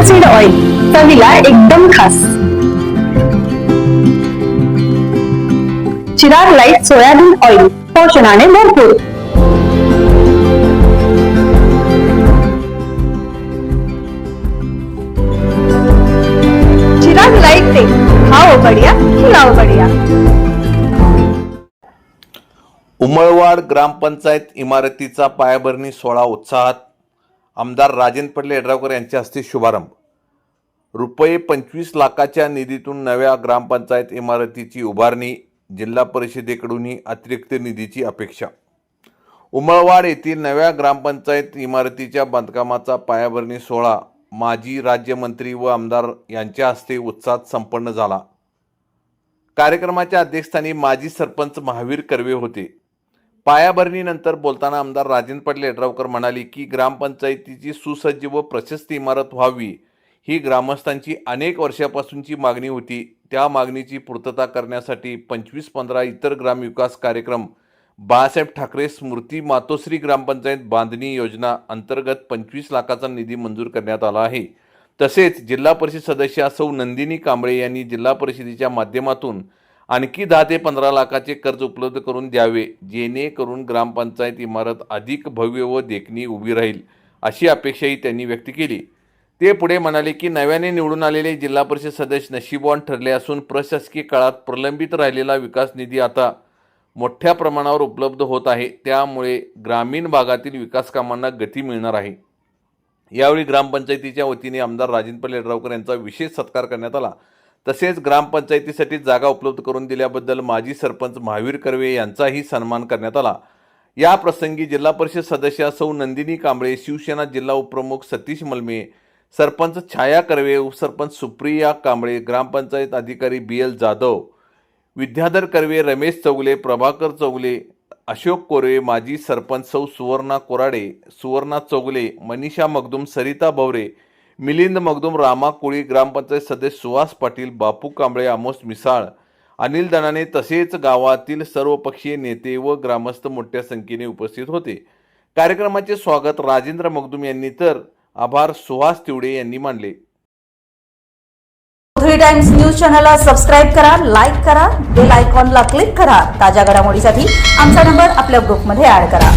Seed oil, चवीला एकदम खास. चिराग लाईट सोयाबीन ऑइल, पोषणाने भरपूर. चिराग लाईट तेल, खाओ बढ़िया, खिलाओ बढ़िया. उमळवाड ग्रामपंचायत इमारतीचा पायाभरणी सोहळा उत्साहात. आमदार राजेंद्र पाटील यड्रावकर यांच्या हस्ते शुभारंभ. रुपये 25 लाखाच्या निधीतून नव्या ग्रामपंचायत इमारतीची उभारणी. जिल्हा परिषदेकडूनही अतिरिक्त निधीची अपेक्षा. उमळवाड येथील नव्या ग्रामपंचायत इमारतीच्या बांधकामाचा पायाभरणी सोहळा माजी राज्यमंत्री व आमदार यांच्या हस्ते उत्साहात संपन्न झाला. कार्यक्रमाच्या अध्यक्षस्थानी माजी सरपंच महावीर कर्वे होते. पायाभरणीनंतर बोलताना आमदार राजेंद्र पाटील यड्रावकर म्हणाले की ग्रामपंचायतीची सुसज्ज व प्रशस्त इमारत व्हावी ही ग्रामस्थांची अनेक वर्षापासूनची मागणी होती. त्या मागणीची पूर्तता करण्यासाठी 25-15 इतर ग्रामविकास कार्यक्रम बाळासाहेब ठाकरे स्मृती मातोश्री ग्रामपंचायत बांधणी योजना अंतर्गत 25 लाखाचा निधी मंजूर करण्यात आला आहे. तसेच जिल्हा परिषद सदस्य सौ नंदिनी कांबळे यांनी जिल्हा परिषदेच्या माध्यमातून आणखी 10 ते 15 लाखाचे कर्ज उपलब्ध करून द्यावे, जेणेकरून ग्रामपंचायत इमारत अधिक भव्य व देखणी उभी राहील, अशी अपेक्षाही त्यांनी व्यक्त केली. ते पुढे म्हणाले की नव्याने निवडून आलेले जिल्हा परिषद सदस्य नशीबवान ठरले असून प्रशासकीय काळात प्रलंबित राहिलेला विकास निधी आता मोठ्या प्रमाणावर उपलब्ध होत आहे. त्यामुळे ग्रामीण भागातील विकास कामांना गती मिळणार आहे. यावेळी ग्रामपंचायतीच्या वतीने आमदार राजेंद्र पाटील यड्रावकर यांचा विशेष सत्कार करण्यात आला. तसेच ग्रामपंचायतीसाठी जागा उपलब्ध करून दिल्याबद्दल माजी सरपंच महावीर कर्वे यांचाही सन्मान करण्यात आला. या प्रसंगी जिल्हा परिषद सदस्य सौ नंदिनी कांबळे, शिवसेना जिल्हा उपप्रमुख सतीश मलमे, सरपंच छाया कर्वे, उपसरपंच सुप्रिया कांबळे, ग्रामपंचायत अधिकारी BL जाधव, विद्याधर कर्वे, रमेश चौगले, प्रभाकर चौगले, अशोक कोरे, माजी सरपंच सौ सुवर्णा कोराडे, सुवर्णा चौगले, मनीषा मगदूम, सरिता भवरे, मिलिंद मगदूम, रामा कोळी, ग्रामपंचायत सदस्य सुहास पाटील, बापू कांबळे, आमोस मिसाळ, अनिल दणाने तसेच गावातील सर्वपक्षीय नेते व ग्रामस्थ मोठ्या संख्येने उपस्थित होते. कार्यक्रमाचे स्वागत राजेंद्र मगदूम यांनी तर आभार सुहास तिवडे यांनी मानले. 3 टाइम्स न्यूज चॅनलला सबस्क्राईब करा, लाईक करा, बेल आयकॉनला क्लिक करा. ताज्या घडामोडीसाठी आमचा नंबर आपल्या ग्रुपमध्ये ऍड करा.